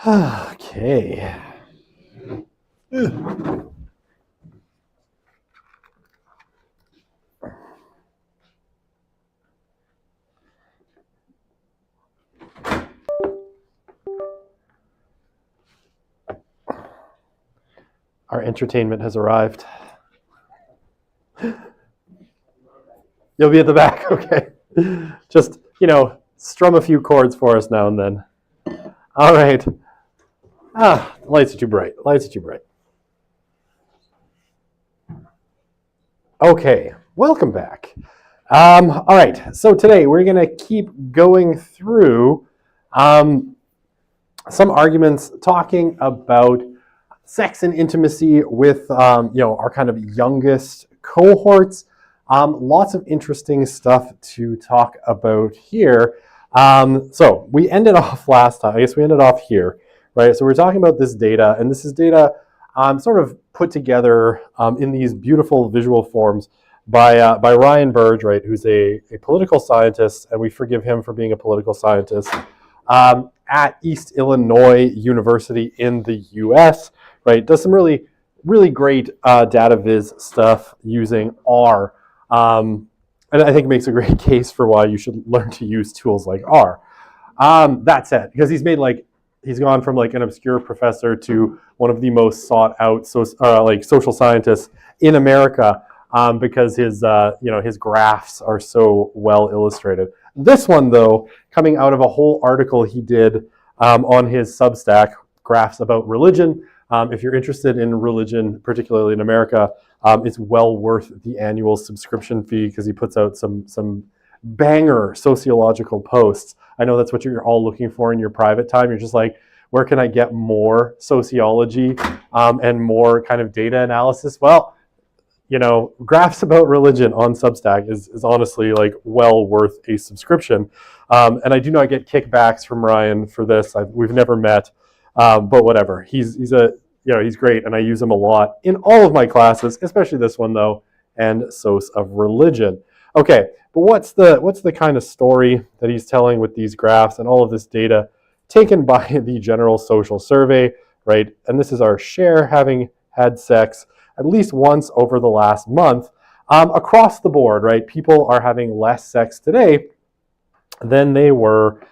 Okay. Our entertainment has arrived. You'll be at the back, okay. Just, strum a few chords for us now and then. All right. The lights are too bright. Okay, welcome back. All right, so today we're going to keep going through some arguments talking about sex and intimacy with our kind of youngest cohorts. Lots of interesting stuff to talk about here. So we ended off last time. I guess we ended off here, right? So we're talking about this data, and this is data sort of put together in these beautiful visual forms by Ryan Burge, right? Who's a political scientist, and we forgive him for being a political scientist at East Illinois University in the U.S. Right? Does some really, really great data viz stuff using R. And I think it makes a great case for why you should learn to use tools like R. That said, because he's gone from like an obscure professor to one of the most sought out social scientists in America because his graphs are so well illustrated. This one, though, coming out of a whole article he did on his Substack, Graphs About Religion. If you're interested in religion, particularly in America, it's well worth the annual subscription fee because he puts out some banger sociological posts. I know that's what you're all looking for in your private time. You're just like, where can I get more sociology and more kind of data analysis? Well, Graphs About Religion on Substack is honestly like well worth a subscription. And I do not get kickbacks from Ryan for this. We've never met. But whatever, he's great, and I use him a lot in all of my classes, especially this one though, and SOC of Religion. Okay, but what's the kind of story that he's telling with these graphs and all of this data taken by the General Social Survey, right? And this is our share having had sex at least once over the last month across the board, right? People are having less sex today than they were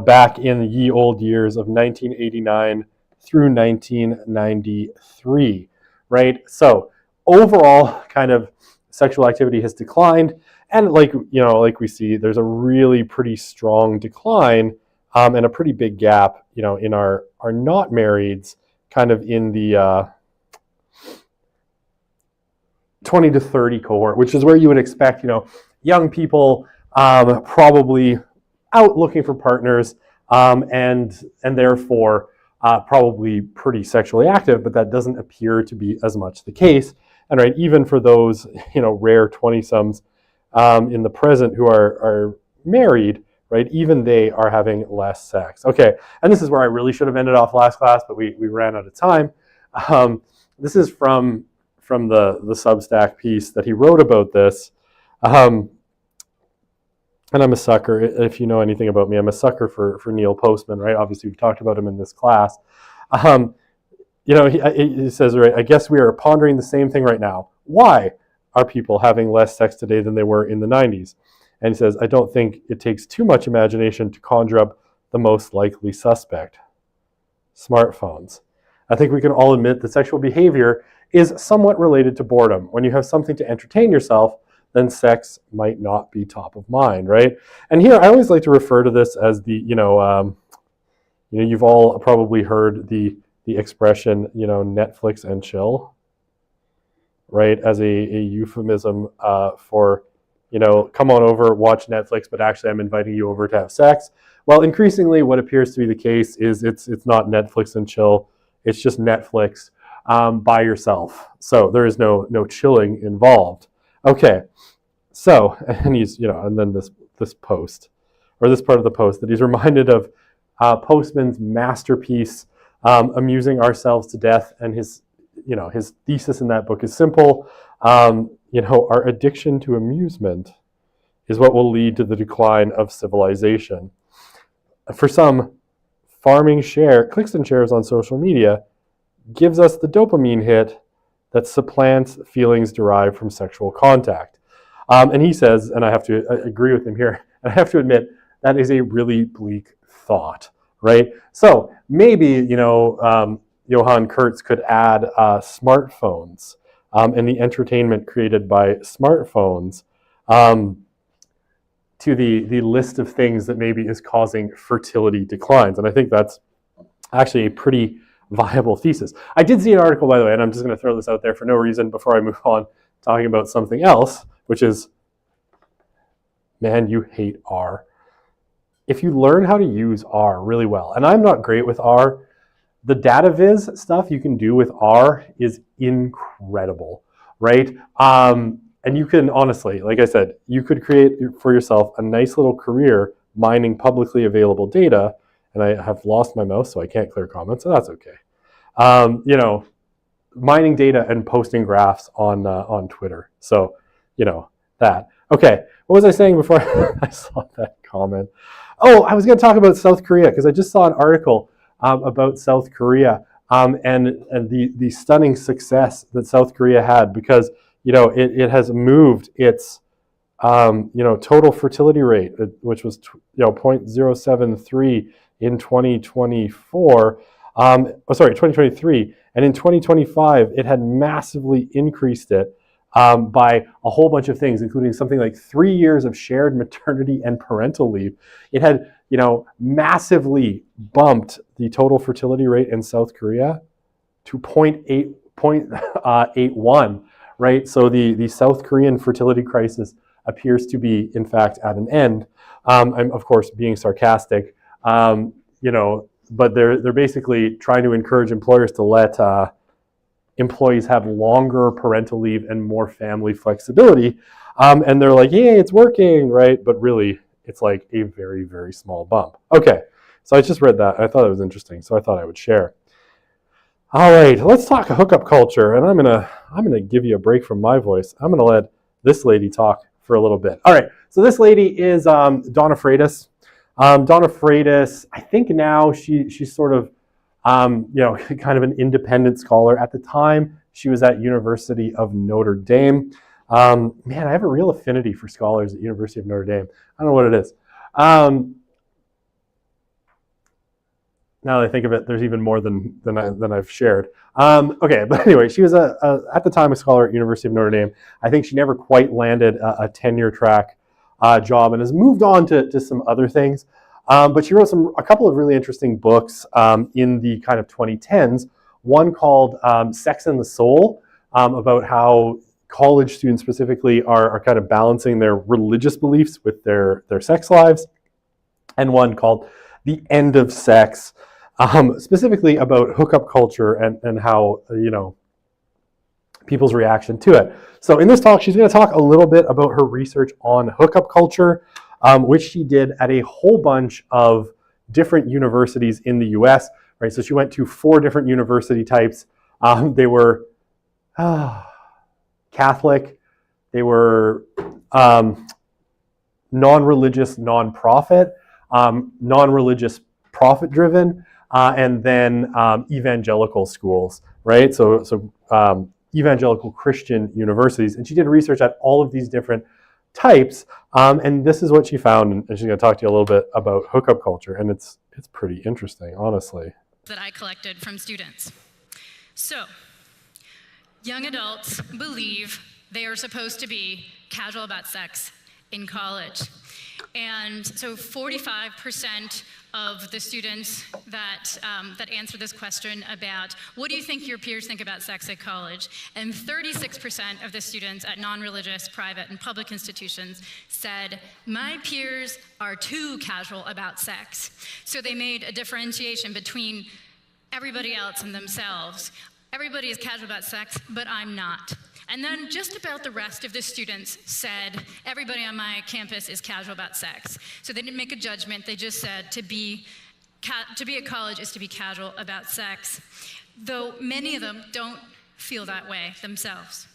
back in the ye old years of 1989 through 1993, right? So overall, kind of sexual activity has declined, and like we see, there's a really pretty strong decline and a pretty big gap, in our not marrieds, kind of in the 20 to 30 cohort, which is where you would expect, young people probably out looking for partners and therefore probably pretty sexually active, but that doesn't appear to be as much the case. And right, even for those rare 20-someths in the present who are married, right, even they are having less sex. Okay, and this is where I really should have ended off last class, but we ran out of time. This is from the Substack piece that he wrote about this. And I'm a sucker, if you know anything about me, I'm a sucker for Neil Postman, right? Obviously, we've talked about him in this class. He says, right, I guess we are pondering the same thing right now. Why are people having less sex today than they were in the 90s? And he says, I don't think it takes too much imagination to conjure up the most likely suspect. Smartphones. I think we can all admit that sexual behavior is somewhat related to boredom. When you have something to entertain yourself, then sex might not be top of mind, right? And here, I always like to refer to this as the, you've all probably heard the expression, Netflix and chill, right? As a euphemism for come on over, watch Netflix, but actually I'm inviting you over to have sex. Well, increasingly what appears to be the case is it's not Netflix and chill. It's just Netflix by yourself. So there is no chilling involved. Okay, so, and he's, and then this post, or this part of the post, that he's reminded of Postman's masterpiece, Amusing Ourselves to Death, and his thesis in that book is simple. Our addiction to amusement is what will lead to the decline of civilization. For some, farming clicks and shares on social media gives us the dopamine hit that supplants feelings derived from sexual contact. And he says, and I have to agree with him here, and I have to admit, that is a really bleak thought, right? So maybe, Johann Kurtz could add smartphones and the entertainment created by smartphones to the list of things that maybe is causing fertility declines. And I think that's actually a pretty viable thesis. I did see an article, by the way, and I'm just going to throw this out there for no reason before I move on, talking about something else, which is, man, you hate R. If you learn how to use R really well, and I'm not great with R, the data viz stuff you can do with R is incredible, right? And you can honestly, like I said, you could create for yourself a nice little career mining publicly available data. And I have lost my mouse, so I can't clear comments, so that's okay. Mining data and posting graphs on Twitter. So, that. Okay, what was I saying before I saw that comment? Oh, I was going to talk about South Korea, because I just saw an article about South Korea and the stunning success that South Korea had, because it has moved its total fertility rate, which was 0.073 in 2024. 2023, and in 2025 it had massively increased it by a whole bunch of things, including something like 3 years of shared maternity and parental leave. It had massively bumped the total fertility rate in South Korea to 0.81, right? So the South Korean fertility crisis appears to be, in fact, at an end. I'm, of course, being sarcastic, but they're basically trying to encourage employers to let employees have longer parental leave and more family flexibility. And they're like, yeah, it's working, right? But really, it's like a very, very small bump. Okay, so I just read that. I thought it was interesting, so I thought I would share. All right, let's talk hookup culture, and I'm gonna give you a break from my voice. I'm gonna let this lady talk for a little bit. All right, so this lady is Donna Freitas. Donna Freitas, I think now she's sort of kind of an independent scholar. At the time, she was at University of Notre Dame. Man, I have a real affinity for scholars at University of Notre Dame. I don't know what it is. Now that I think of it, there's even more than I've shared. Okay, but anyway, she was at the time a scholar at University of Notre Dame. I think she never quite landed a tenure track job and has moved on to some other things. But she wrote a couple of really interesting books in the kind of 2010s. One called Sex and the Soul, about how college students specifically are kind of balancing their religious beliefs with their sex lives. And one called The End of Sex, specifically about hookup culture and how, people's reaction to it. So in this talk, she's going to talk a little bit about her research on hookup culture, which she did at a whole bunch of different universities in the US, right? So she went to 4 different university types. They were Catholic, they were non-religious, non-profit, non-religious, profit-driven, and then evangelical schools, right? So evangelical Christian universities. And she did research at all of these different types, and this is what she found, and she's going to talk to you a little bit about hookup culture, and it's pretty interesting, honestly. That I collected from students. So, young adults believe they are supposed to be casual about sex in college. And so 45% of the students that, that answer this question about what do you think your peers think about sex at college, and 36% of the students at non-religious, private, and public institutions said, my peers are too casual about sex. So they made a differentiation between everybody else and themselves. Everybody is casual about sex, but I'm not. And then just about the rest of the students said, everybody on my campus is casual about sex. So they didn't make a judgment, they just said to be at college is to be casual about sex, though many of them don't feel that way themselves.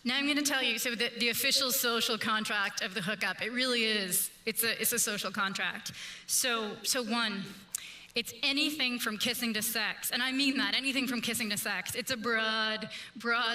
Now I'm gonna tell you, so the official social contract of the hookup, it really is, it's a social contract. So one, it's anything from kissing to sex, and I mean that, anything from kissing to sex. It's a broad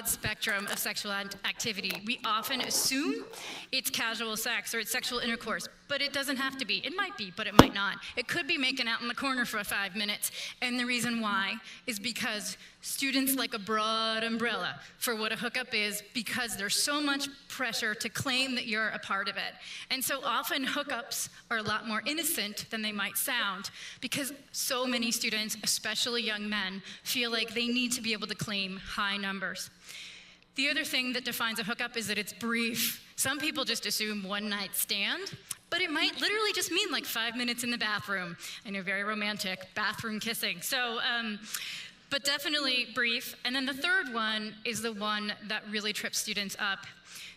spectrum of sexual activity. We often assume it's casual sex or it's sexual intercourse, but it doesn't have to be. It might be, but it might not. It could be making out in the corner for 5 minutes, and the reason why is because students like a broad umbrella for what a hookup is because there's so much pressure to claim that you're a part of it. And so often hookups are a lot more innocent than they might sound because so many students, especially young men, feel like they need to be able to claim high numbers. The other thing that defines a hookup is that it's brief. Some people just assume one night stand, but it might literally just mean like 5 minutes in the bathroom. I know, very romantic, bathroom kissing. So, but definitely brief. And then the third one is the one that really trips students up.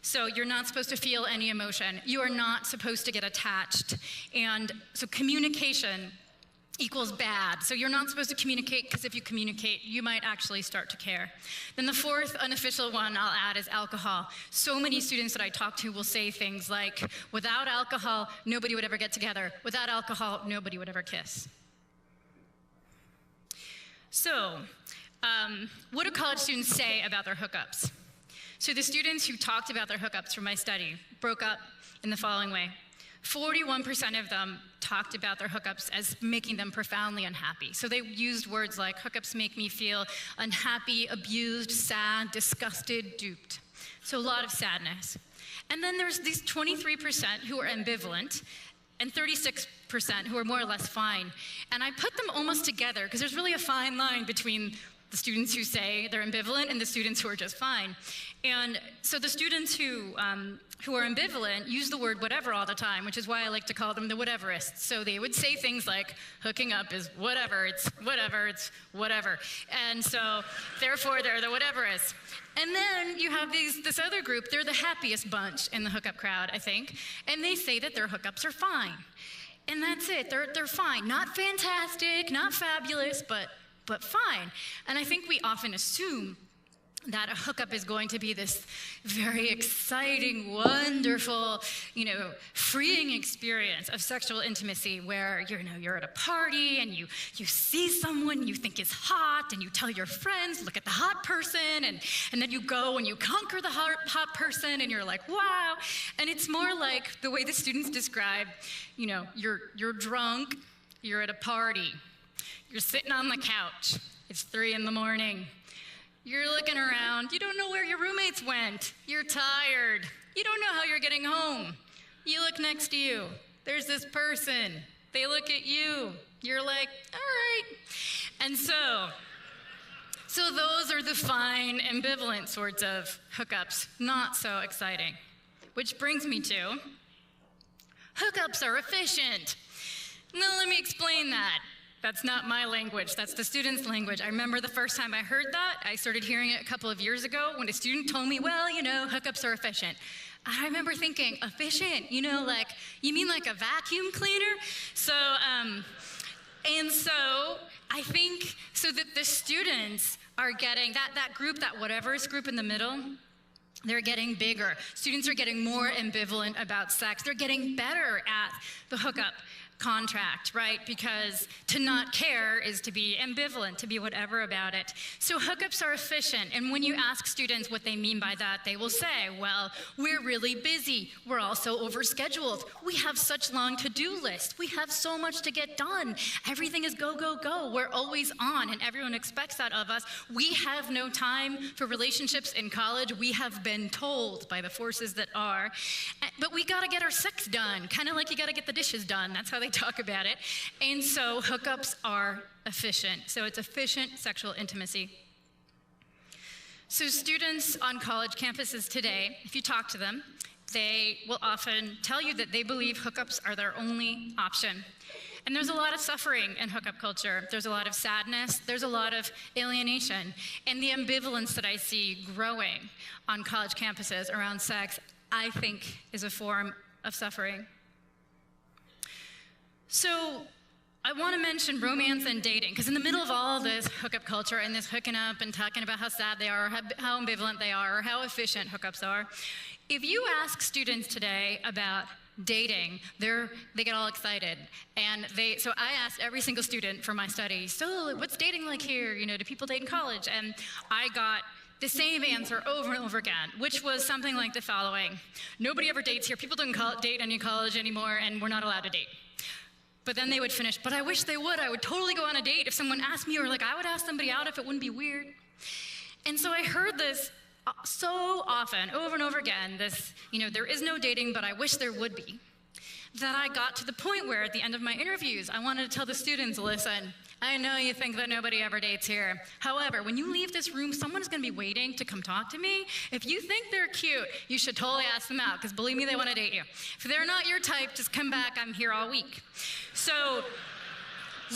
So you're not supposed to feel any emotion. You are not supposed to get attached. And so communication equals bad. So you're not supposed to communicate because if you communicate, you might actually start to care. Then the fourth unofficial one I'll add is alcohol. So many students that I talk to will say things like, without alcohol, nobody would ever get together. Without alcohol, nobody would ever kiss. So, what do college students say about their hookups? So the students who talked about their hookups from my study broke up in the following way. 41% of them talked about their hookups as making them profoundly unhappy. So they used words like, hookups make me feel unhappy, abused, sad, disgusted, duped. So a lot of sadness. And then there's these 23% who are ambivalent, and 36% who are more or less fine. And I put them almost together because there's really a fine line between the students who say they're ambivalent and the students who are just fine. And so the students who are ambivalent use the word whatever all the time, which is why I like to call them the whateverists. So they would say things like, hooking up is whatever, it's whatever, it's whatever. And so therefore they're the whateverists. And then you have this other group, they're the happiest bunch in the hookup crowd, I think, and they say that their hookups are fine. And that's it, they're fine. Not fantastic, not fabulous, but fine. And I think we often assume that a hookup is going to be this very exciting, wonderful, freeing experience of sexual intimacy where you're at a party and you see someone you think is hot and you tell your friends, look at the hot person, and then you go and you conquer the hot person and you're like, wow. And it's more like the way the students describe, you're drunk, you're at a party, you're sitting on the couch, it's 3 a.m, you're looking around, you don't know where your roommates went, you're tired, you don't know how you're getting home. You look next to you, there's this person, they look at you, you're like, all right. And so those are the fine, ambivalent sorts of hookups, not so exciting. Which brings me to, hookups are efficient. Now let me explain that. That's not my language, that's the student's language. I remember the first time I heard that, I started hearing it a couple of years ago when a student told me, well, hookups are efficient. I remember thinking, efficient? You mean like a vacuum cleaner? So, and so I think, so that the students are getting, that group, that whatever's group in the middle, they're getting bigger. Students are getting more ambivalent about sex. They're getting better at the hookup contract, right? Because to not care is to be ambivalent, to be whatever about it. So hookups are efficient, and when you ask students what they mean by that, they will say, well, we're really busy. We're also overscheduled. We have such long to-do lists. We have so much to get done. Everything is go, go, go. We're always on, and everyone expects that of us. We have no time for relationships in college. We have been told by the forces that are, but we gotta get our sex done, kind of like you gotta get the dishes done. That's how they talk about it. And so hookups are efficient. So it's efficient sexual intimacy. So students on college campuses today, if you talk to them, they will often tell you that they believe hookups are their only option. And there's a lot of suffering in hookup culture. There's a lot of sadness. There's a lot of alienation. And the ambivalence that I see growing on college campuses around sex, I think, is a form of suffering. So I want to mention romance and dating, because in the middle of all this hookup culture and this hooking up and talking about how sad they are, how ambivalent they are, or how efficient hookups are, if you ask students today about dating, they get all excited. And so I asked every single student for my study, so what's dating like here? You know, do people date in college? And I got the same answer over and over again, which was something like the following. Nobody ever dates here. People don't date any college anymore, and we're not allowed to date. But then they would finish, but I wish they would. I would totally go on a date if someone asked me, or like I would ask somebody out if it wouldn't be weird. And so I heard this so often, over and over again, this, there is no dating, but I wish there would be, that I got to the point where at the end of my interviews, I wanted to tell the students, listen, I know you think that nobody ever dates here. However, when you leave this room, someone is going to be waiting to come talk to me. If you think they're cute, you should totally ask them out, because believe me, they want to date you. If they're not your type, just come back. I'm here all week. So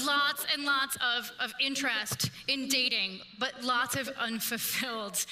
lots and lots of interest in dating, but lots of unfulfilled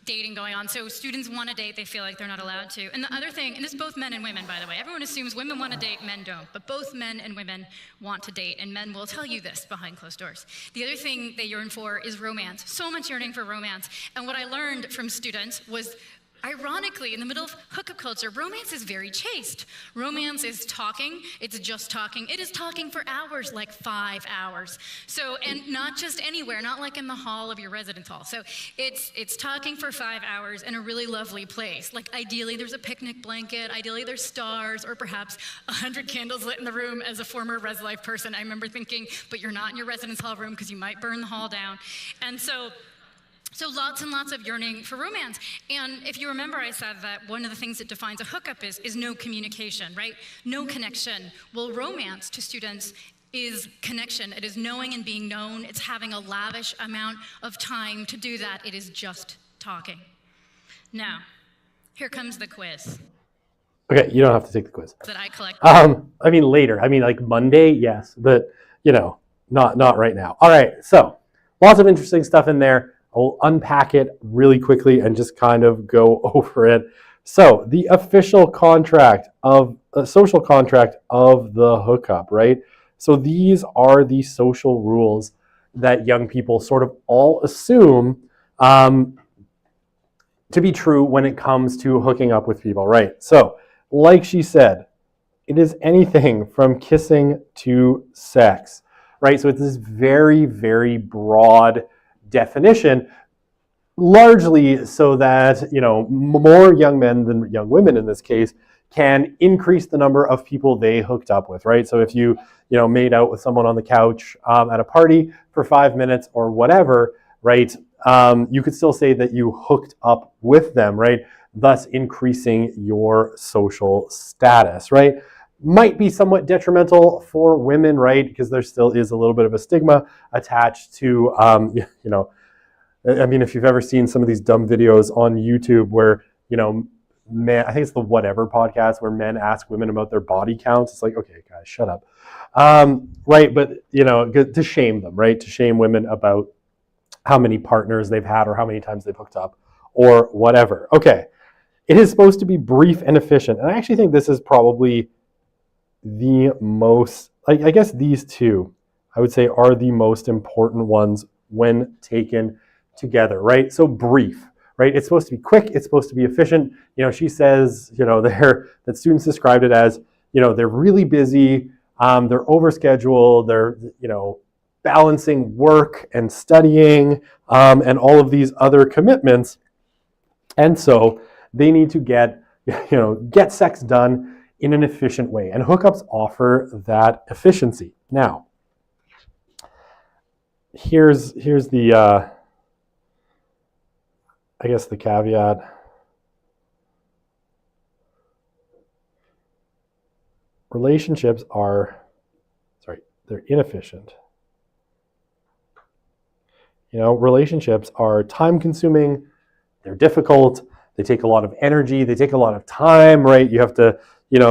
dating going on. So students want to date, they feel like they're not allowed to. And the other thing, and this is both men and women, by the way, everyone assumes women want to date, men don't, but both men and women want to date, and men will tell you this behind closed doors. The other thing they yearn for is romance. So much yearning for romance. And what I learned from students was, ironically, in the middle of hookup culture, romance is very chaste. Romance is talking. It's just talking. It is talking for hours, like 5 hours. So, and not just anywhere, not like in the hall of your residence hall. So it's talking for 5 hours in a really lovely place. Like ideally there's a picnic blanket, ideally there's stars, or perhaps 100 candles lit in the room. As a former res life person, I remember thinking, but you're not in your residence hall room because you might burn the hall down. And so lots and lots of yearning for romance. And if you remember, I said that one of the things that defines a hookup is no communication, right? No connection. Well, romance to students is connection. It is knowing and being known. It's having a lavish amount of time to do that. It is just talking. Now, here comes the quiz. Okay, you don't have to take the quiz. That I collect. I mean later. I mean like Monday, yes, but not right now. All right, so lots of interesting stuff in there. I'll unpack it really quickly and just kind of go over it. So the official contract of social contract of the hookup, right? So these are the social rules that young people sort of all assume to be true when it comes to hooking up with people, right? So like she said, it is anything from kissing to sex, right? So it's this very, very broad definition, largely so that more young men than young women in this case can increase the number of people they hooked up with, right? So if you made out with someone on the couch at a party for 5 minutes or whatever, right, you could still say that you hooked up with them, right? Thus increasing your social status, right? Might be somewhat detrimental for women, right? Because there still is a little bit of a stigma attached to, I mean, if you've ever seen some of these dumb videos on YouTube where, men, I think it's the Whatever podcast, where men ask women about their body counts. It's like, okay, guys, shut up. Right, but, to shame them, right? To shame women about how many partners they've had or how many times they've hooked up or whatever. Okay, it is supposed to be brief and efficient. And I actually think this is probably the most, I guess these two, I would say, are the most important ones when taken together, right? So brief, right? It's supposed to be quick. It's supposed to be efficient. She says, that students described it as, they're really busy. They're overscheduled. They're, balancing work and studying and all of these other commitments. And so they need to get sex done in an efficient way. And hookups offer that efficiency. Now, here's the, I guess the caveat. relationships are, they're inefficient. Relationships are time consuming, they're difficult, they take a lot of energy, they take a lot of time, right? You have to,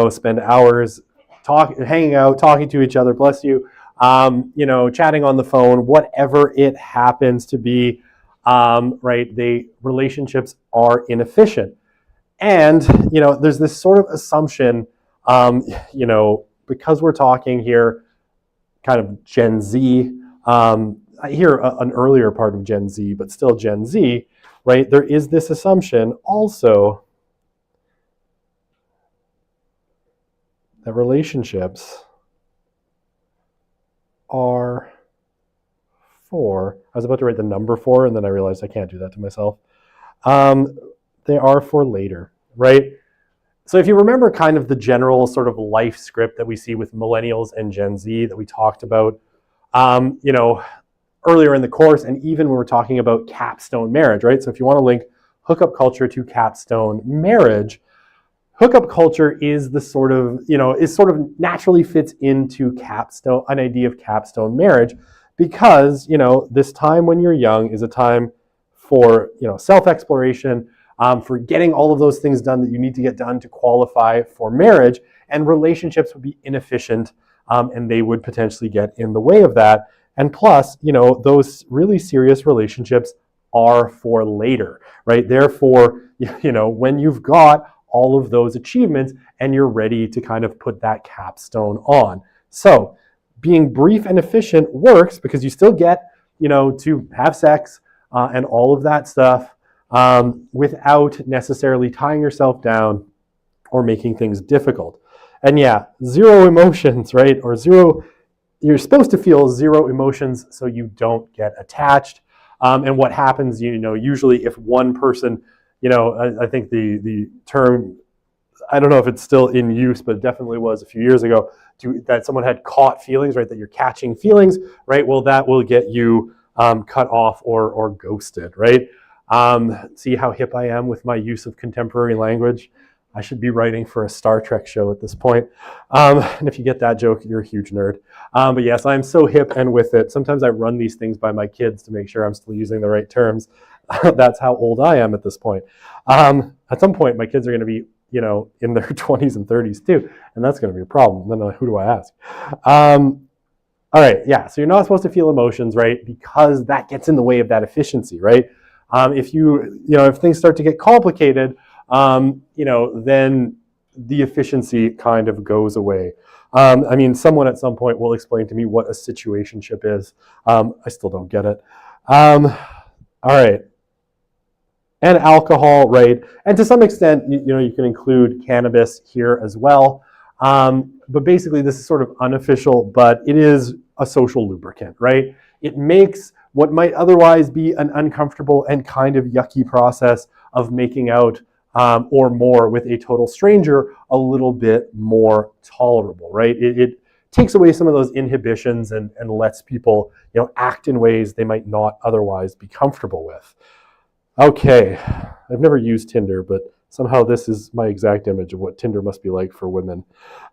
spend hours hanging out, talking to each other, bless you, chatting on the phone, whatever it happens to be, right? Relationships are inefficient. And, there's this sort of assumption, because we're talking here kind of Gen Z, I hear an earlier part of Gen Z, but still Gen Z, right? There is this assumption also that relationships are for, I was about to write the number 4, and then I realized I can't do that to myself. They are for later, right? So if you remember kind of the general sort of life script that we see with millennials and Gen Z that we talked about, earlier in the course, and even when we're talking about capstone marriage, right? So if you want to link hookup culture to capstone marriage, hookup culture is the sort of, is sort of naturally fits into capstone, an idea of capstone marriage, because, this time when you're young is a time for, self-exploration, for getting all of those things done that you need to get done to qualify for marriage, and relationships would be inefficient, and they would potentially get in the way of that. And plus, those really serious relationships are for later, right? Therefore, when you've got all of those achievements and you're ready to kind of put that capstone on. So being brief and efficient works because you still get, to have sex and all of that stuff without necessarily tying yourself down or making things difficult. And yeah, zero emotions, right? Or you're supposed to feel zero emotions so you don't get attached. And what happens, usually if one person, I think the term, I don't know if it's still in use, but it definitely was a few years ago, that someone had caught feelings, right? That you're catching feelings, right? Well, that will get you cut off or ghosted, right? See how hip I am with my use of contemporary language? I should be writing for a Star Trek show at this point. And if you get that joke, you're a huge nerd. But yes, I'm so hip and with it. Sometimes I run these things by my kids to make sure I'm still using the right terms. That's how old I am at this point. At some point, my kids are going to be, in their 20s and 30s too. And that's going to be a problem. Then who do I ask? All right, yeah, so you're not supposed to feel emotions, right? Because that gets in the way of that efficiency, right? If things start to get complicated, then the efficiency kind of goes away. Someone at some point will explain to me what a situationship is. I still don't get it. All right. And alcohol, right? And to some extent, you can include cannabis here as well. But basically, this is sort of unofficial, but it is a social lubricant, right? It makes what might otherwise be an uncomfortable and kind of yucky process of making out or more with a total stranger a little bit more tolerable, right? It takes away some of those inhibitions and lets people, act in ways they might not otherwise be comfortable with. Okay, I've never used Tinder, but somehow this is my exact image of what Tinder must be like for women.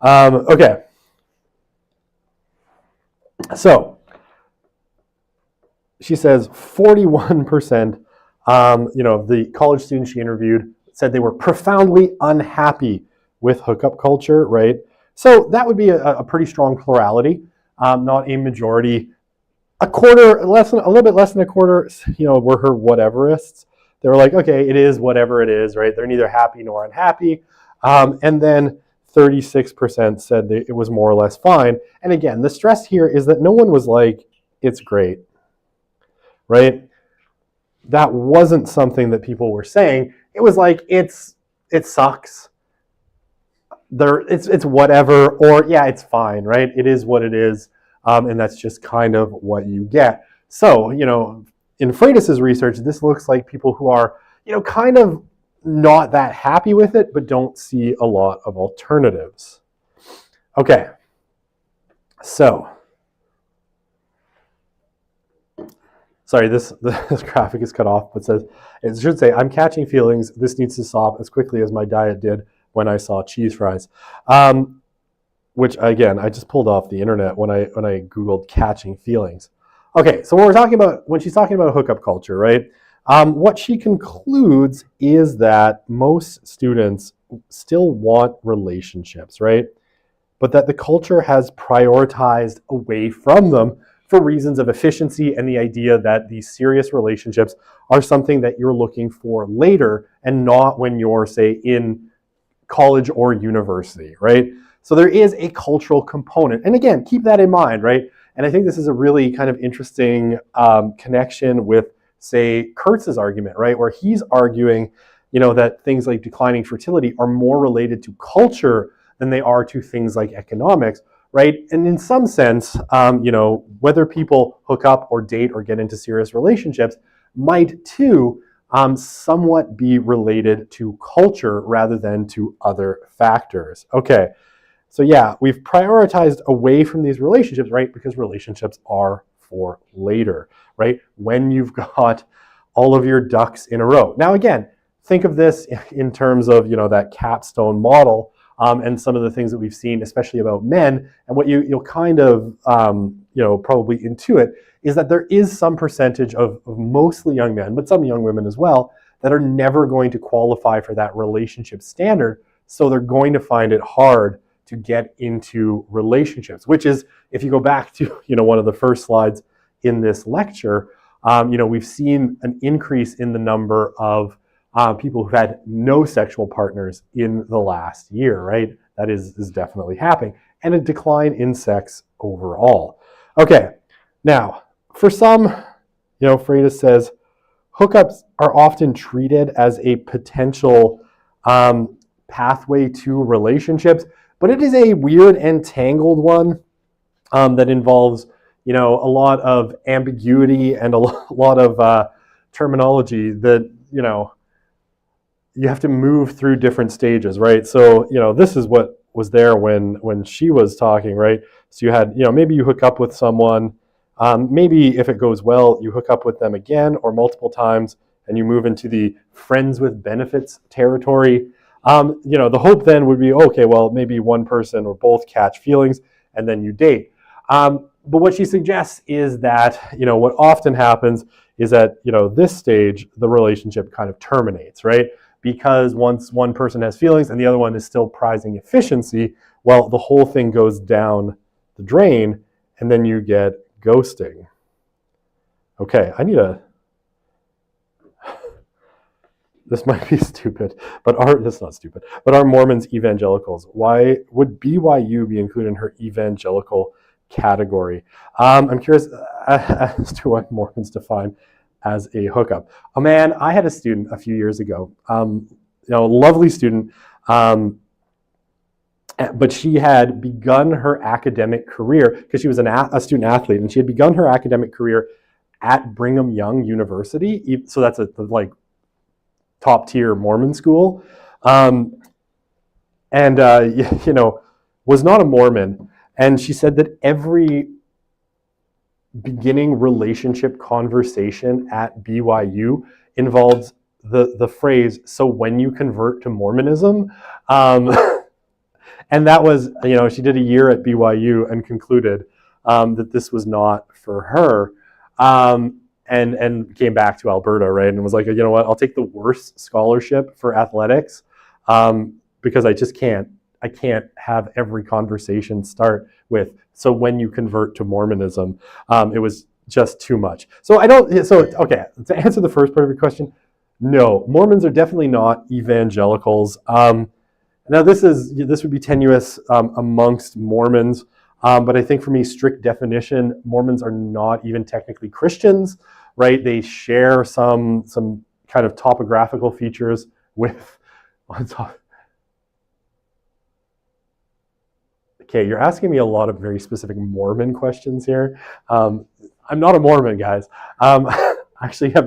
Okay, so she says 41%, the college students she interviewed said they were profoundly unhappy with hookup culture, right? So that would be a pretty strong plurality, not a majority. A little bit less than a quarter, were her whateverists. They were like, okay, it is whatever it is, right? They're neither happy nor unhappy. And then 36% said that it was more or less fine. And again, the stress here is that no one was like, it's great, right? That wasn't something that people were saying. It was like, it sucks. It's whatever, or yeah, it's fine, right? It is what it is. And that's just kind of what you get. So, in Freitas's research, this looks like people who are, kind of not that happy with it, but don't see a lot of alternatives. Okay. So, sorry, this graphic is cut off, but it should say, I'm catching feelings. This needs to stop as quickly as my diet did when I saw cheese fries. which again, I just pulled off the internet when I Googled catching feelings. Okay, so when she's talking about hookup culture, right? What she concludes is that most students still want relationships, right? But that the culture has prioritized away from them for reasons of efficiency and the idea that these serious relationships are something that you're looking for later and not when you're, say, in college or university, right? So there is a cultural component. And again, keep that in mind, right? And I think this is a really kind of interesting connection with, say, Kurtz's argument, right? Where he's arguing, that things like declining fertility are more related to culture than they are to things like economics, right? And in some sense, whether people hook up or date or get into serious relationships might too somewhat be related to culture rather than to other factors. Okay, so yeah, we've prioritized away from these relationships, right? Because relationships are for later, right? When you've got all of your ducks in a row. Now again, think of this in terms of, that capstone model and some of the things that we've seen, especially about men, and what you'll kind of, probably intuit is that there is some percentage of mostly young men, but some young women as well, that are never going to qualify for that relationship standard. So they're going to find it hard to get into relationships, which is, if you go back to, one of the first slides in this lecture, we've seen an increase in the number of people who've had no sexual partners in the last year, right? That is definitely happening, and a decline in sex overall. Okay, now, for some, Freitas says, hookups are often treated as a potential pathway to relationships, but it is a weird and tangled one that involves, a lot of ambiguity and a lot of terminology that, you have to move through different stages, right? So, this is what was there when she was talking, right? So you had, maybe you hook up with someone, maybe if it goes well, you hook up with them again or multiple times, and you move into the friends with benefits territory. The hope then would be, okay, well, maybe one person or both catch feelings, and then you date. But what she suggests is that, what often happens is that, this stage, the relationship kind of terminates, right? Because once one person has feelings and the other one is still prizing efficiency, well, the whole thing goes down the drain, and then you get ghosting. Okay, this might be stupid, but that's not stupid, but are Mormons evangelicals? Why would BYU be included in her evangelical category? I'm curious as to what Mormons define as a hookup. Oh man, I had a student a few years ago, lovely student, but she had begun her academic career because she was a student athlete, and she had begun her academic career at Brigham Young University. So that's a top tier Mormon school, and was not a Mormon. And she said that every beginning relationship conversation at BYU involves the phrase, "So when you convert to Mormonism," and that was, she did a year at BYU and concluded that this was not for her, and came back to Alberta, right, and was like, you know what, I'll take the worst scholarship for athletics because I can't have every conversation start with, "So when you convert to Mormonism." It was just too much. Okay, to answer the first part of your question, no, Mormons are definitely not evangelicals. Now this would be tenuous amongst Mormons, but I think for me, strict definition, Mormons are not even technically Christians, right? They share some kind of topographical features with. Okay, you're asking me a lot of very specific Mormon questions here. I'm not a Mormon, guys. Actually, I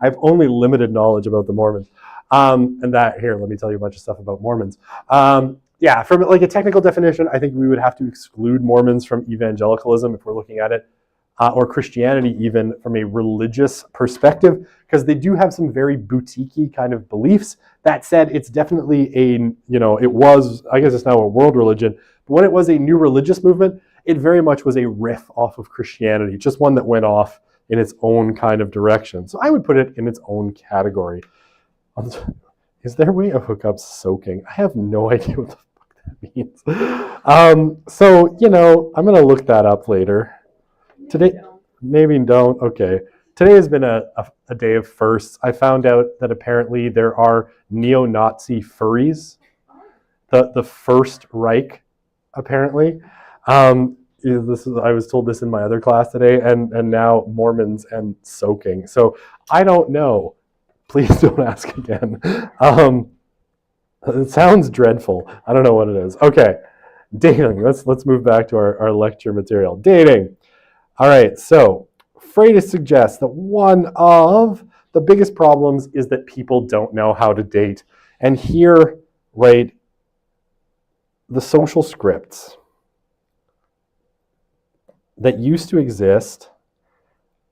have only limited knowledge about the Mormons. And that, here, let me tell you a bunch of stuff about Mormons. Yeah, from like a technical definition, I think we would have to exclude Mormons from evangelicalism if we're looking at it, or Christianity even from a religious perspective, because they do have some very boutique-y kind of beliefs. That said, it's definitely it was, I guess it's now a world religion, But when it was a new religious movement, it very much was a riff off of Christianity, just one that went off in its own kind of direction. So I would put it in its own category. Is there a way of hookups soaking? I have no idea what the fuck that means. So, I'm going to look that up later. Today, maybe don't. Okay. Today has been a day of firsts. I found out that apparently there are neo-Nazi furries. The First Reich, apparently. I was told this in my other class today, and now Mormons and soaking. So I don't know. Please don't ask again. It sounds dreadful. I don't know what it is. Okay, dating. Let's move back to our lecture material. Dating. All right, so Freitas suggests that one of the biggest problems is that people don't know how to date. And here, right, the social scripts that used to exist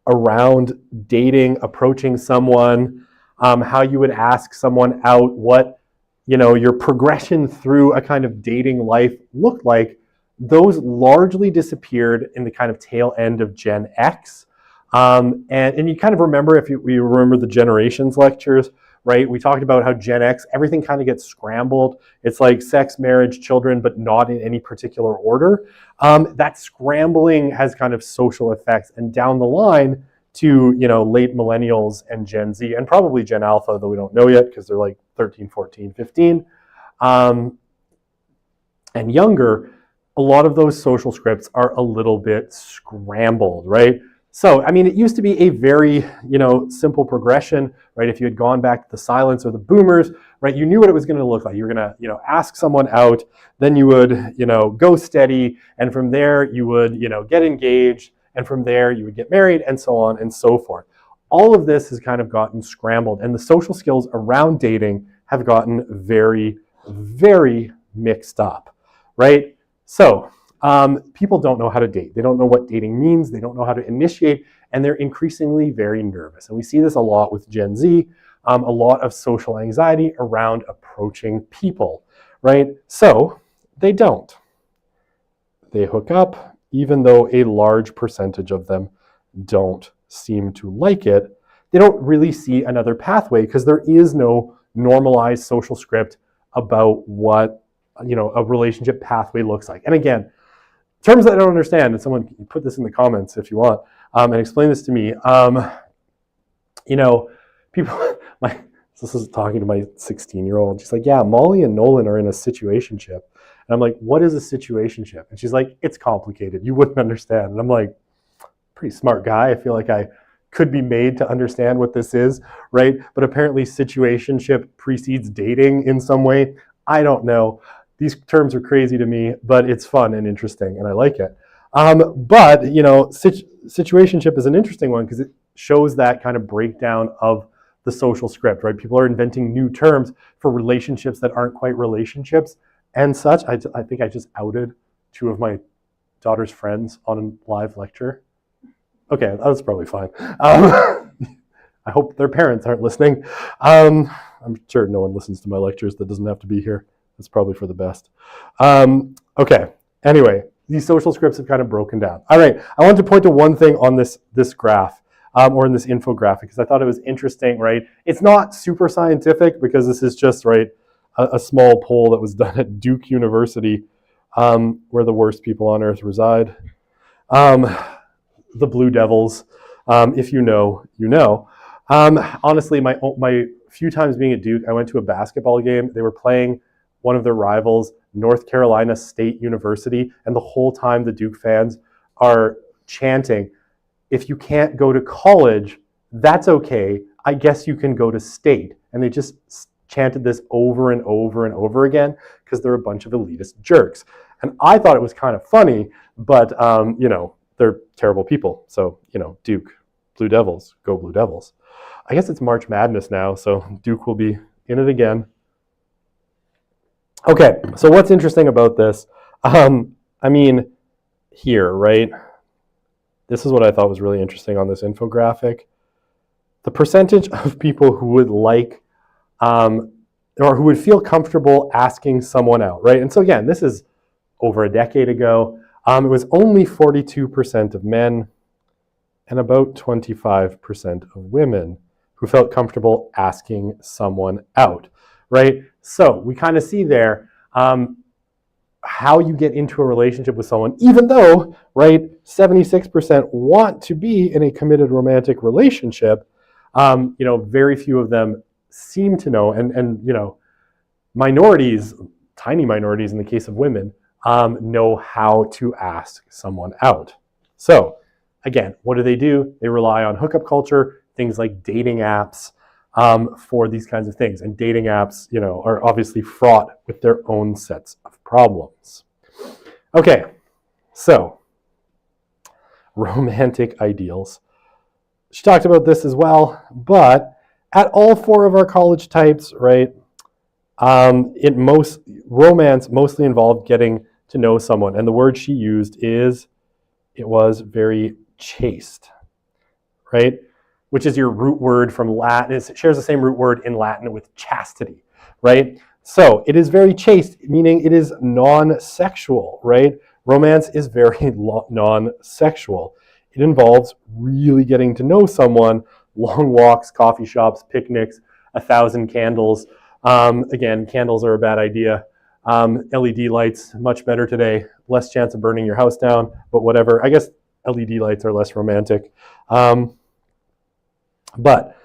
around dating, approaching someone, how you would ask someone out, what your progression through a kind of dating life looked like, those largely disappeared in the kind of tail end of Gen X. And you kind of remember, if you remember the generations lectures, right? We talked about how Gen X, everything kind of gets scrambled. It's like sex, marriage, children, but not in any particular order. That scrambling has kind of social effects, and down the line to, late millennials and Gen Z, and probably Gen Alpha, though we don't know yet because they're like 13, 14, 15, and younger, a lot of those social scripts are a little bit scrambled, right? So, it used to be a very, simple progression, right? If you had gone back to the silence or the boomers, right, you knew what it was going to look like. You were going to, ask someone out, then you would, go steady, and from there you would, get engaged, and from there you would get married, and so on and so forth. All of this has kind of gotten scrambled, and the social skills around dating have gotten very, very mixed up, right? So, people don't know how to date. They don't know what dating means. They don't know how to initiate, and they're increasingly very nervous. And we see this a lot with Gen Z, a lot of social anxiety around approaching people, right? So they don't. They hook up, even though a large percentage of them don't seem to like it. They don't really see another pathway because there is no normalized social script about what, a relationship pathway looks like. And again, terms that I don't understand, and someone can put this in the comments if you want, and explain this to me. People, this is talking to my 16-year-old. She's like, yeah, Molly and Nolan are in a situationship. And I'm like, what is a situationship? And she's like, it's complicated. You wouldn't understand. And I'm like, pretty smart guy. I feel like I could be made to understand what this is, right? But apparently situationship precedes dating in some way. I don't know. These terms are crazy to me, but it's fun and interesting, and I like it. But, situationship is an interesting one because it shows that kind of breakdown of the social script, right? People are inventing new terms for relationships that aren't quite relationships and such. I think I just outed two of my daughter's friends on a live lecture. Okay, that's probably fine. I hope their parents aren't listening. I'm sure no one listens to my lectures that doesn't have to be here. That's probably for the best. Okay, anyway, these social scripts have kind of broken down. All right, I want to point to one thing on this graph, or in this infographic, because I thought it was interesting, right? It's not super scientific because this is just, right, a small poll that was done at Duke University, where the worst people on earth reside. The Blue Devils, if you know, you know. Honestly, my few times being at Duke, I went to a basketball game. They were playing one of their rivals, North Carolina State University, and the whole time the Duke fans are chanting, if you can't go to college, that's okay. I guess you can go to state. And they just chanted this over and over and over again because they're a bunch of elitist jerks. And I thought it was kind of funny, but, they're terrible people. So, Duke, Blue Devils, go Blue Devils. I guess it's March Madness now, so Duke will be in it again. Okay, so what's interesting about this? Here, right? This is what I thought was really interesting on this infographic. The percentage of people who would like, or who would feel comfortable asking someone out, right? And so again, this is over a decade ago, it was only 42% of men and about 25% of women who felt comfortable asking someone out, right? So we kind of see there how you get into a relationship with someone, even though, right, 76% want to be in a committed romantic relationship. Very few of them seem to know, and minorities, tiny minorities in the case of women, know how to ask someone out. So again, what do? They rely on hookup culture, things like dating apps, for these kinds of things. And dating apps, are obviously fraught with their own sets of problems. Okay, so romantic ideals. She talked about this as well, but at all four of our college types, right, romance mostly involved getting to know someone. And the word she used is, it was very chaste, right? Which is your root word from Latin. It shares the same root word in Latin with chastity, right? So it is very chaste, meaning it is non-sexual, right? Romance is very non-sexual. It involves really getting to know someone, long walks, coffee shops, picnics, 1,000 candles. Again, candles are a bad idea. LED lights, much better today. Less chance of burning your house down, but whatever. I guess LED lights are less romantic. But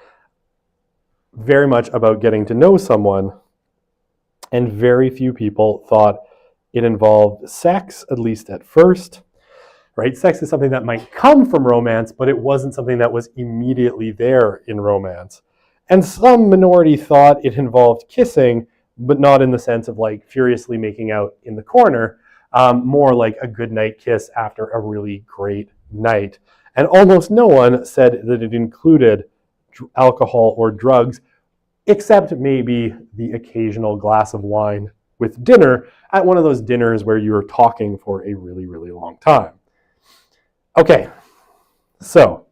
very much about getting to know someone, and very few people thought it involved sex, at least at first, right? Sex is something that might come from romance, but it wasn't something that was immediately there in romance. And some minority thought it involved kissing, but not in the sense of like furiously making out in the corner, more like a goodnight kiss after a really great night. And almost no one said that it included alcohol or drugs, except maybe the occasional glass of wine with dinner at one of those dinners where you're talking for a really, really long time. Okay, so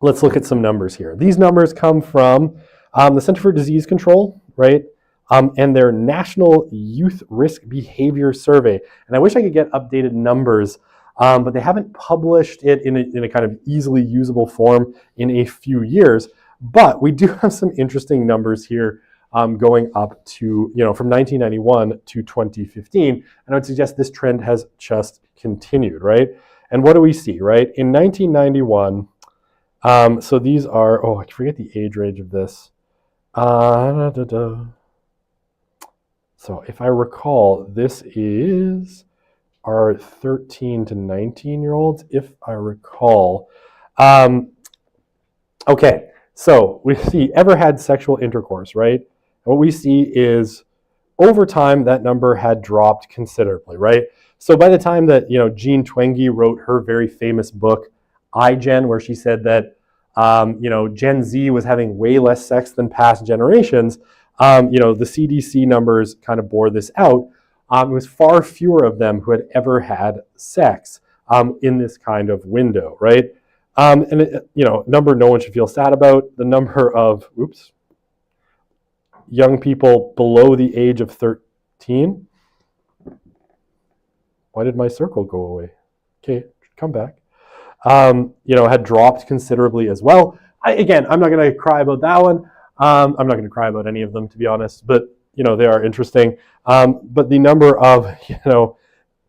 let's look at some numbers here. These numbers come from the Center for Disease Control, right? And their National Youth Risk Behavior Survey. And I wish I could get updated numbers, but they haven't published it in a kind of easily usable form in a few years. But we do have some interesting numbers here going up to, from 1991 to 2015. And I would suggest this trend has just continued, right? And what do we see, right? In 1991, so these are, I forget the age range of this. So if I recall, this is our 13 to 19-year-olds, if I recall. Okay, so we see ever had sexual intercourse, right? And what we see is over time that number had dropped considerably, right? So by the time that Jean Twenge wrote her very famous book, iGen, where she said that Gen Z was having way less sex than past generations, the CDC numbers kind of bore this out. It was far fewer of them who had ever had sex in this kind of window, right? And number no one should feel sad about, the number of young people below the age of 13. Why did my circle go away? Okay, come back. Had dropped considerably as well. I'm not going to cry about that one. I'm not going to cry about any of them, to be honest, but they are interesting. But the number of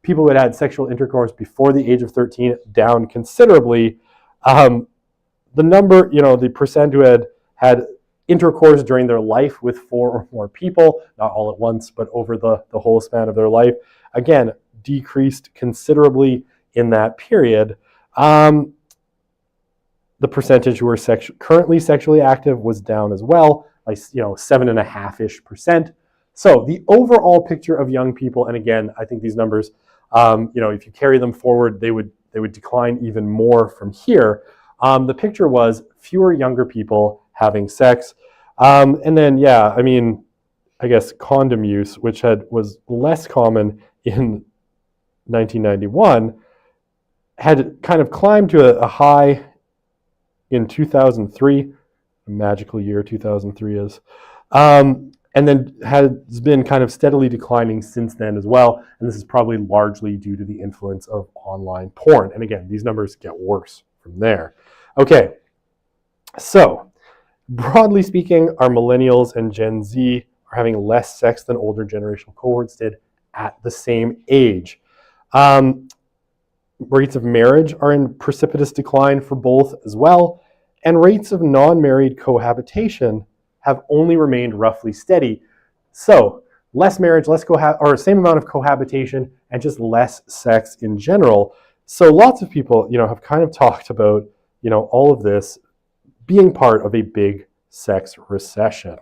people who had sexual intercourse before the age of 13 down considerably. The number, the percent who had intercourse during their life with 4 or more people, not all at once, but over the whole span of their life, again, decreased considerably in that period. The percentage who were currently sexually active was down as well by 7.5%. So the overall picture of young people, and again, I think these numbers, if you carry them forward, they would decline even more from here. The picture was fewer younger people having sex, and then I guess condom use, which was less common in 1991, had kind of climbed to a high in 2003, a magical year 2003 is, and then has been kind of steadily declining since then as well. And this is probably largely due to the influence of online porn. And again, these numbers get worse from there. Okay, so broadly speaking, our millennials and Gen Z are having less sex than older generational cohorts did at the same age. Rates of marriage are in precipitous decline for both as well, and rates of non-married cohabitation have only remained roughly steady. So less marriage, or same amount of cohabitation, and just less sex in general. So lots of people, have kind of talked about, all of this being part of a big sex recession.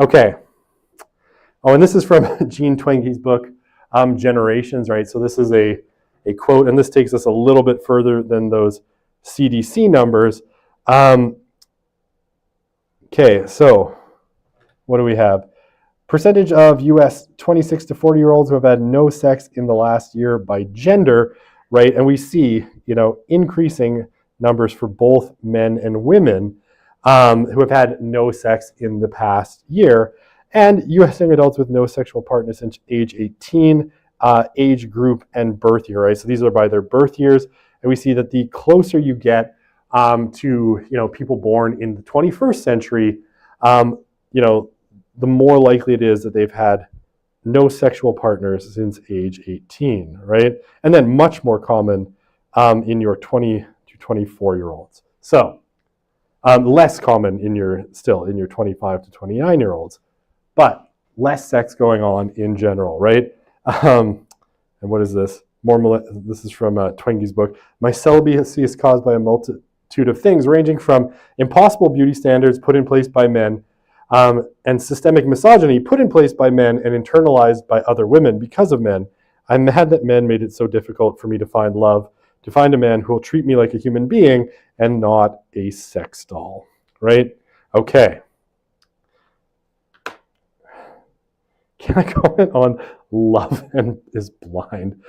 Okay. Oh, and this is from Jean Twenge's book, Generations, right? So this is a quote, and this takes us a little bit further than those CDC numbers. Okay, so what do we have? Percentage of US 26 to 40-year-olds who have had no sex in the last year by gender, right? And we see, increasing numbers for both men and women who have had no sex in the past year. And US young adults with no sexual partner since age 18, age group and birth year, right? So these are by their birth years. And we see that the closer you get to people born in the 21st century, the more likely it is that they've had no sexual partners since age 18, right? And then much more common in your 20 to 24-year-olds. So less common in your 25 to 29-year-olds, but less sex going on in general, right? And what is this? This is from Twenge's book. My celibacy is caused by a multitude of things, ranging from impossible beauty standards put in place by men and systemic misogyny put in place by men and internalized by other women because of men. I'm mad that men made it so difficult for me to find love, to find a man who will treat me like a human being and not a sex doll, right? Okay. Can I comment on Love is Blind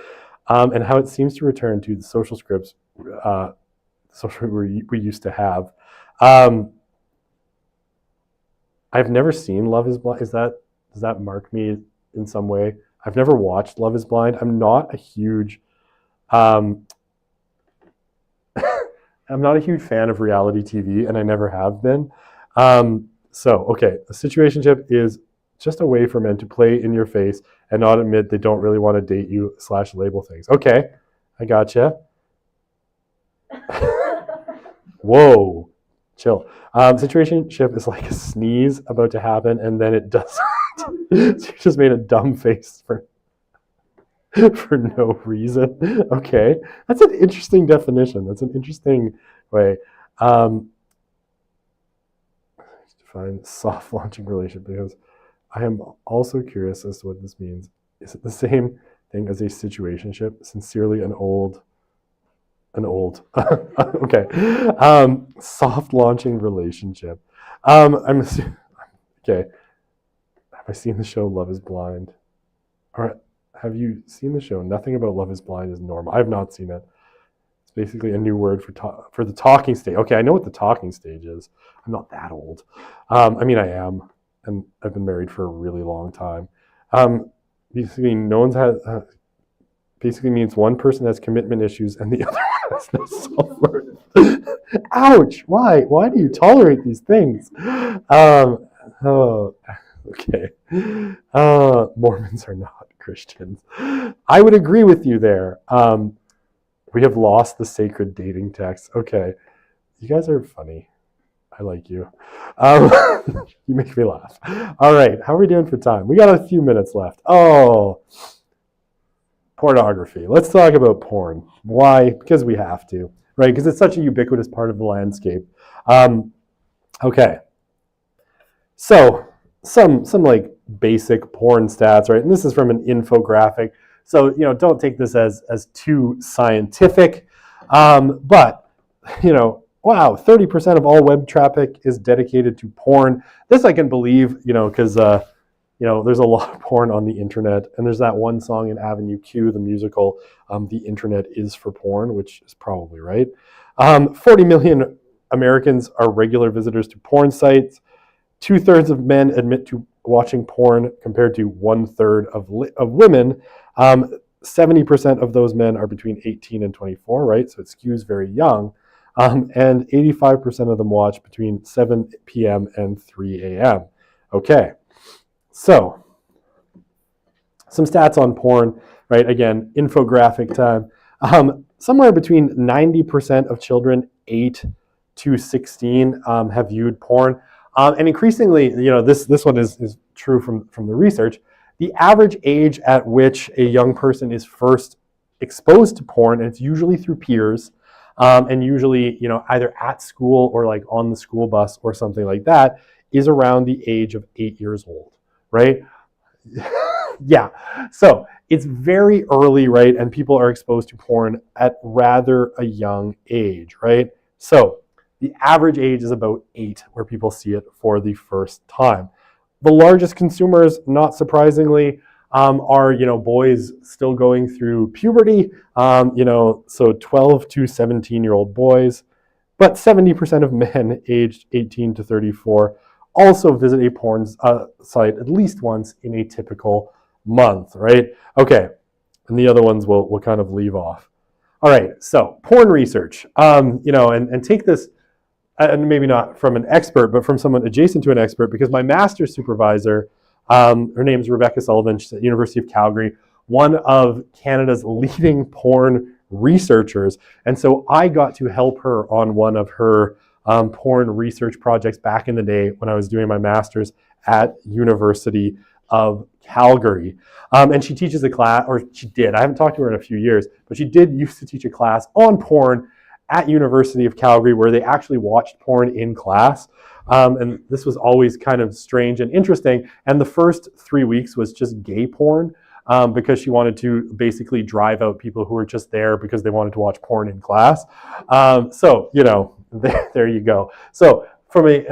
and how it seems to return to the social scripts we used to have? I've never seen Love is Blind. Does that mark me in some way? I've never watched Love is Blind. I'm not a huge fan of reality TV, and I never have been. Okay, a situationship is just a way for men to play in your face and not admit they don't really want to date you / label things. Okay, I gotcha. Whoa, chill. Situationship is like a sneeze about to happen and then it doesn't. So you just made a dumb face for no reason. Okay, that's an interesting definition. That's an interesting way. Define soft launching relationship, because I am also curious as to what this means. Is it the same thing as a situationship? Sincerely, an old. Okay. Soft launching relationship. I'm assuming. Okay. Have I seen the show Love is Blind? All right. Have you seen the show? Nothing about Love is Blind is normal. I have not seen it. It's basically a new word for the talking stage. Okay, I know what the talking stage is. I'm not that old. I am, and I've been married for a really long time. Basically, basically means one person has commitment issues and the other one has no self-worth. Ouch! Why? Why do you tolerate these things? Okay. Mormons are not Christians. I would agree with you there. We have lost the sacred dating text. Okay. You guys are funny. I like you. You make me laugh. All right. How are we doing for time? We got a few minutes left. Oh, pornography. Let's talk about porn. Why? Because we have to, right? Because it's such a ubiquitous part of the landscape. Okay. So some like basic porn stats, right? And this is from an infographic. So, don't take this as too scientific. But, wow, 30% of all web traffic is dedicated to porn. This I can believe, because, there's a lot of porn on the internet. And there's that one song in Avenue Q, the musical, The Internet is for Porn, which is probably right. 40 million Americans are regular visitors to porn sites. 2/3 of men admit to watching porn compared to 1/3 of women. 70% of those men are between 18 and 24, right? So it skews very young. And 85% of them watch between 7 p.m. and 3 a.m. Okay, so some stats on porn, right? Again, infographic time. Somewhere between 90% of children 8 to 16 have viewed porn. And increasingly, this one is true from the research. The average age at which a young person is first exposed to porn, and it's usually through peers, and usually, either at school or like on the school bus or something like that, is around the age of 8 years old, right? Yeah, so it's very early, right? And people are exposed to porn at rather a young age, right? So the average age is about 8 where people see it for the first time. The largest consumers, not surprisingly, are boys still going through puberty, so 12 to 17-year-old boys, but 70% of men aged 18 to 34 also visit a porn site at least once in a typical month, right? Okay, and the other ones we'll kind of leave off. All right, so porn research, and take this, and maybe not from an expert, but from someone adjacent to an expert, because my master's supervisor, her name's Rebecca Sullivan, she's at University of Calgary, one of Canada's leading porn researchers. And so I got to help her on one of her porn research projects back in the day when I was doing my master's at University of Calgary. And she teaches a class, or she did, I haven't talked to her in a few years, but she did used to teach a class on porn at University of Calgary where they actually watched porn in class. And this was always kind of strange and interesting. And the first 3 weeks was just gay porn because she wanted to basically drive out people who were just there because they wanted to watch porn in class. So, there you go. So from an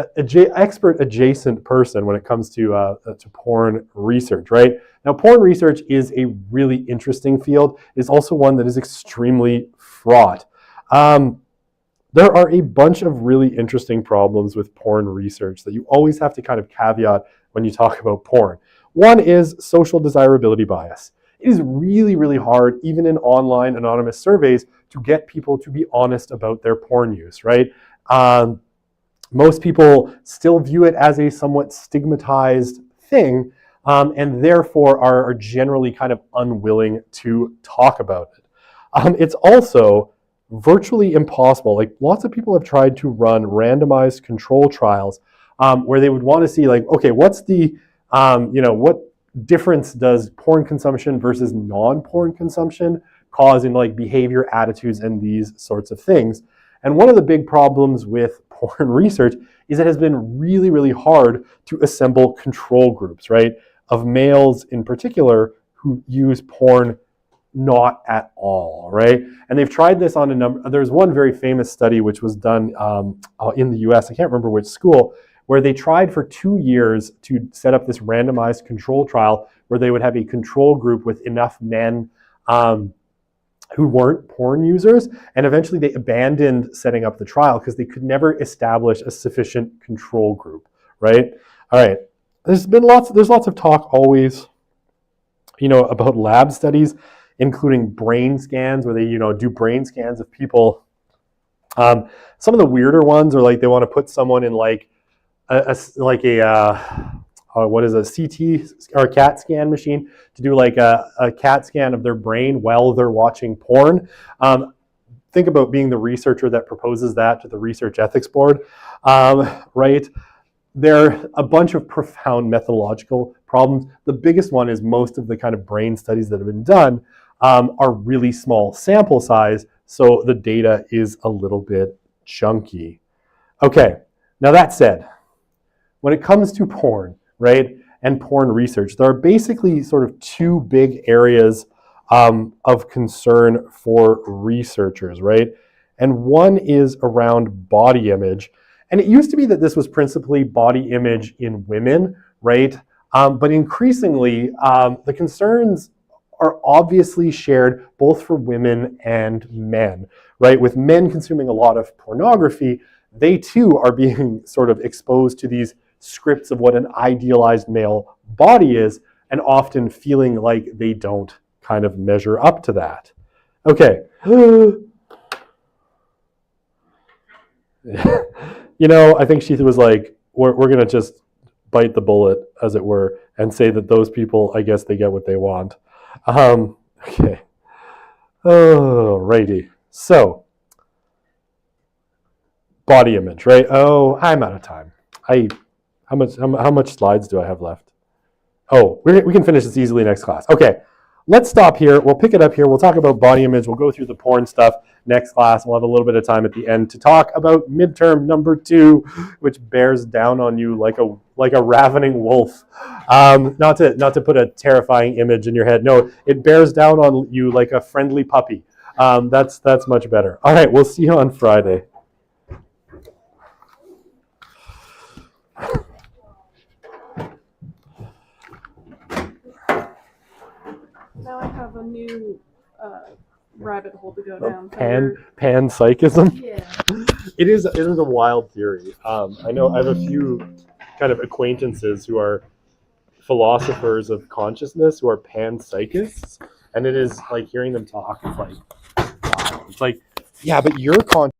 expert adjacent person when it comes to porn research, right? Now, porn research is a really interesting field. It's also one that is extremely fraught. There are a bunch of really interesting problems with porn research that you always have to kind of caveat when you talk about porn. One is social desirability bias. It is really, really hard, even in online anonymous surveys, to get people to be honest about their porn use, right? Most people still view it as a somewhat stigmatized thing, and therefore are generally kind of unwilling to talk about it. It's also virtually impossible. Like, lots of people have tried to run randomized control trials where they would want to see, like, okay, what's the, what difference does porn consumption versus non-porn consumption cause in like behavior, attitudes, and these sorts of things. And one of the big problems with porn research is it has been really, really hard to assemble control groups, right? Of males in particular who use porn not at all, right? And they've tried this on a number. There's one very famous study which was done in the US, I can't remember which school, where they tried for 2 years to set up this randomized control trial where they would have a control group with enough men who weren't porn users, and eventually they abandoned setting up the trial because they could never establish a sufficient control group, right? All right, there's lots of talk always, about lab studies, including brain scans where they, do brain scans of people. Some of the weirder ones are like they want to put someone in like what is a CT or a CAT scan machine to do like a CAT scan of their brain while they're watching porn. Think about being the researcher that proposes that to the research ethics board, right? There are a bunch of profound methodological problems. The biggest one is most of the kind of brain studies that have been done are really small sample size, so the data is a little bit chunky. Okay, now that said, when it comes to porn, right, and porn research, there are basically sort of two big areas of concern for researchers, right? And one is around body image. And it used to be that this was principally body image in women, right? But increasingly, the concerns are obviously shared both for women and men, right? With men consuming a lot of pornography, they too are being sort of exposed to these scripts of what an idealized male body is, and often feeling like they don't kind of measure up to that. Okay. I think she was like, we're going to just bite the bullet, as it were, and say that those people, I guess they get what they want. Okay. Alrighty. So, body image, right? Oh, I'm out of time. How much slides do I have left? Oh, we can finish this easily next class. Okay, let's stop here. We'll pick it up here. We'll talk about body image. We'll go through the porn stuff next class. We'll have a little bit of time at the end to talk about midterm number 2, which bears down on you like a ravening wolf. Not to put a terrifying image in your head. No, it bears down on you like a friendly puppy. That's much better. All right, we'll see you on Friday. Now I have a new rabbit hole to go down. Panpsychism? Yeah. It is a wild theory. I know I have a few kind of acquaintances who are philosophers of consciousness who are panpsychists, and it is like hearing them talk. It's like, wow. It's like, yeah, but your consciousness